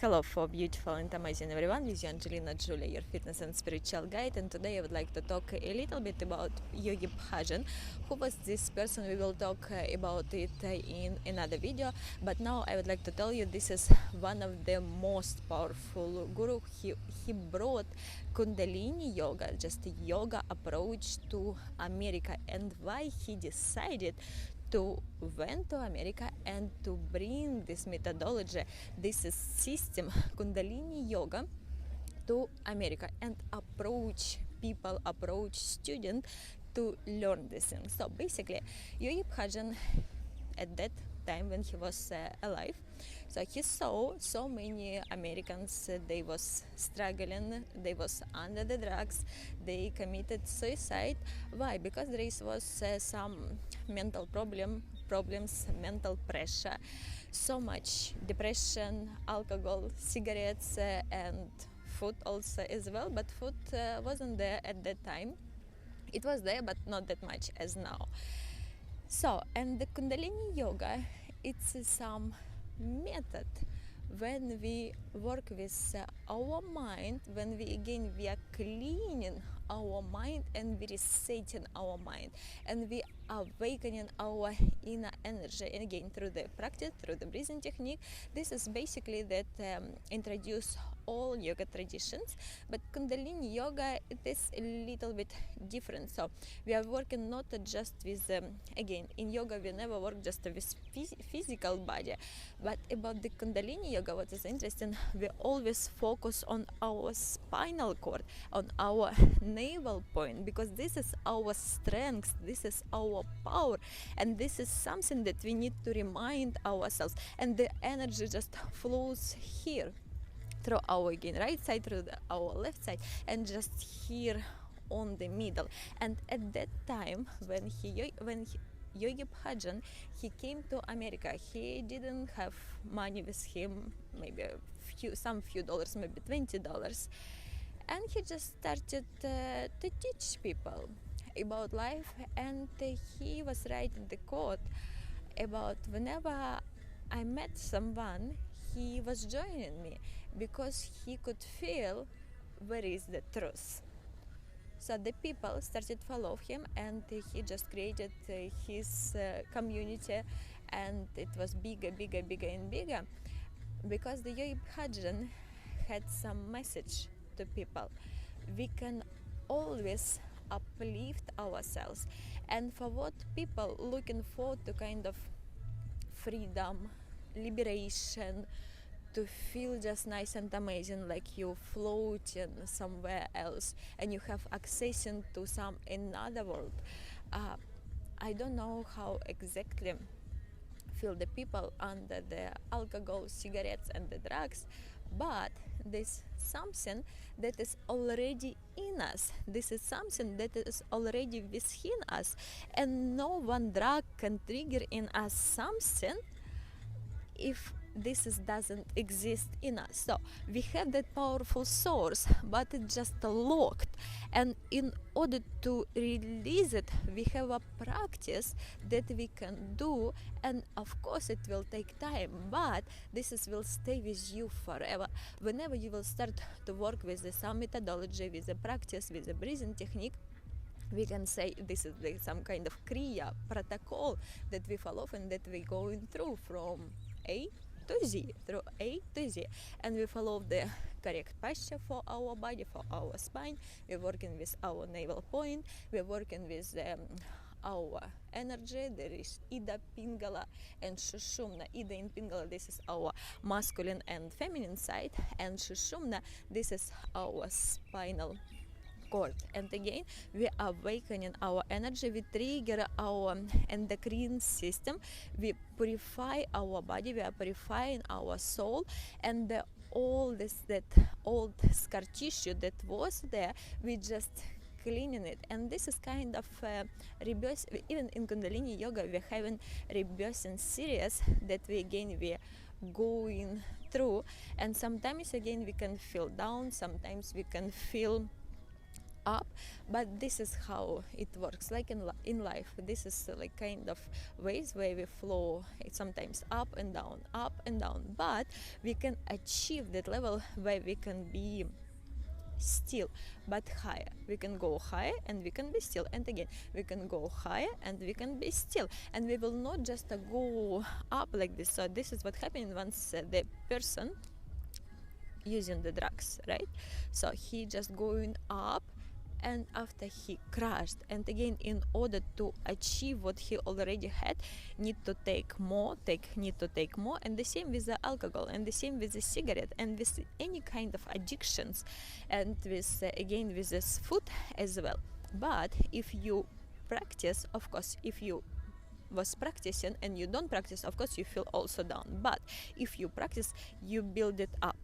Hello for beautiful and amazing everyone, this is Angelina Julia, your fitness and spiritual guide, and today I would like to talk a little bit about Yogi Bhagan. Who was this person? We will talk about it in another video, but now I would like to tell you this is one of the most powerful guru. He brought Kundalini yoga, just a yoga approach to America, and why he decided to went to America and to bring this methodology, this is system, Kundalini yoga, to America and approach people, approach students to learn this thing. So basically, Yogi Bhagan at that time when he was alive, so he saw so many Americans, they was struggling, they was under the drugs, they committed suicide. Why? Because there was some mental problems, mental pressure, so much depression, alcohol, cigarettes, and food also as well. But food wasn't there at that time. It was there, but not that much as now. So, and the Kundalini yoga, it's some method when we work with our mind, when we are cleaning our mind and we resetting our mind and we awakening our inner energy, and again through the practice, through the breathing technique. This is basically that introduce all yoga traditions, but Kundalini yoga, it is a little bit different. So we are working not just with again, in yoga we never work just with physical body, but about the Kundalini yoga, what is interesting, we always focus on our spinal cord, on our navel point, because this is our strength, this is our power, and this is something that we need to remind ourselves, and the energy just flows here through our again right side, through our left side, and just here on the middle. And at that time when Yogi Bhagan, he came to America, he didn't have money with him, maybe some few dollars, maybe $20, and he just started to teach people about life. And he was writing the quote about, whenever I met someone, he was joining me because he could feel where is the truth. So the people started to follow him, and he just created his community, and it was bigger and bigger, because the Yogi Bhagan had some message to people. We can always uplift ourselves, and for what people looking for to kind of freedom, liberation, to feel just nice and amazing, like you floating somewhere else and you have access to some another world. I don't know how exactly feel the people under the alcohol, cigarettes and the drugs, but this something that is already in us. This is something that is already within us, and no one drug can trigger in us something if this doesn't exist in us. So we have that powerful source, but it's just locked, and in order to release it, we have a practice that we can do, and of course it will take time, but will stay with you forever. Whenever you will start to work with some methodology, with a practice, with a breathing technique, we can say this is some kind of kriya protocol that we follow and that we going through from A to Z, through A to Z, and we follow the correct posture for our body, for our spine. We're working with our navel point, we're working with our energy. There is Ida, Pingala and Shushumna. Ida and Pingala, this is our masculine and feminine side, and Shushumna, this is our spinal cord. And again, we are awakening our energy, we trigger our endocrine system, we purify our body, we are purifying our soul, and all that old scar tissue that was there, we just cleaning it. And this is kind of rebirth. Even in Kundalini yoga we're having rebirthing series that we going through, and sometimes again we can feel down, sometimes we can feel up, but this is how it works, like in life. This is like kind of ways where we flow, it's sometimes up and down, but we can achieve that level where we can be still but higher. We can go higher and we can be still, and again we can go higher and we can be still, and we will not just go up like this. So this is what happened once the person using the drugs, right? So he just going up, and after he crashed, and again in order to achieve what he already had, need to take more, and the same with the alcohol, and the same with the cigarette, and with any kind of addictions, and with again with this food as well. But if you practice, of course, if you was practicing and you don't practice, of course you feel also down, but if you practice, you build it up,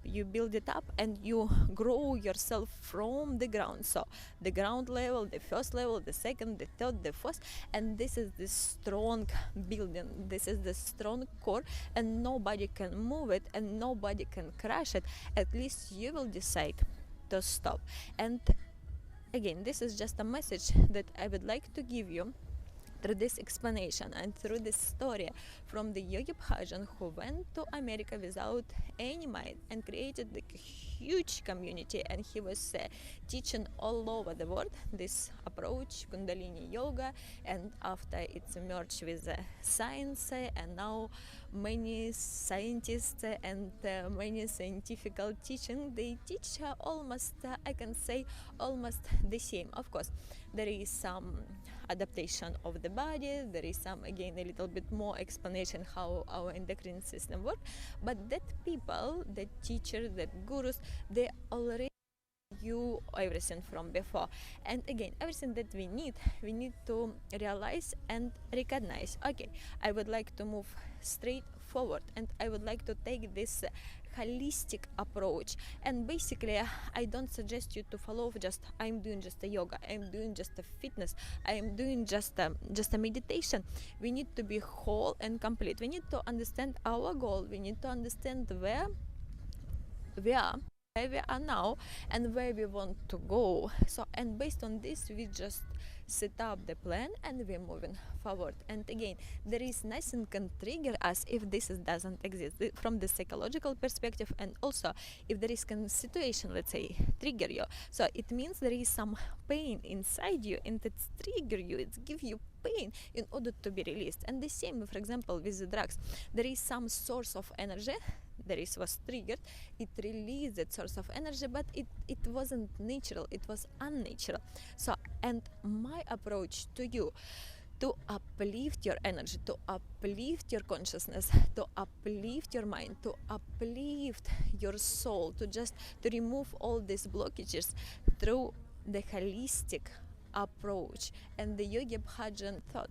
and you grow yourself from the ground. So the ground level, the first level, the second, the third, the fourth, and this is the strong building, this is the strong core, and nobody can move it and nobody can crash it. At least you will decide to stop. And again, this is just a message that I would like to give you through this explanation and through this story from the Yogi Bhagan, who went to America without any money and created like a huge community, and he was teaching all over the world this approach, Kundalini yoga, and after it's merged with science, and now many scientists and many scientific teaching, they teach almost, I can say, almost the same. Of course, there is some adaptation of the body, there is some, again, a little bit more explanation how our endocrine system works, but that people, that teachers, that gurus, they already you everything from before. And again, everything that we need to realize and recognize. Okay, I would like to move straight forward, and I would like to take this holistic approach. And basically, I don't suggest you to follow just I'm doing just a yoga, I'm doing just a fitness, I'm doing just a meditation. We need to be whole and complete. We need to understand our goal, we need to understand where we are now and where we want to go. So, and based on this, we just set up the plan and we're moving forward. And again, there is nothing can trigger us if this doesn't exist from the psychological perspective, and also if there is a situation, let's say, trigger you, so it means there is some pain inside you, and it's trigger you, it's give you pain in order to be released. And the same, for example, with the drugs, there is some source of energy, was triggered, it released that source of energy, but it wasn't natural, it was unnatural. So, and my approach to you, to uplift your energy, to uplift your consciousness, to uplift your mind, to uplift your soul, to remove all these blockages through the holistic approach. And the Yogi Bhajan thought,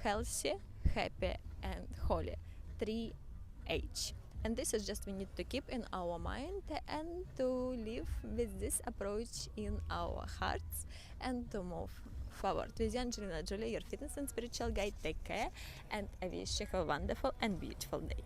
healthy, happy, and holy, 3H. And this is just we need to keep in our mind and to live with this approach in our hearts and to move forward. With Angelina Jolie, your fitness and spiritual guide. Take care, and I wish you have a wonderful and beautiful day.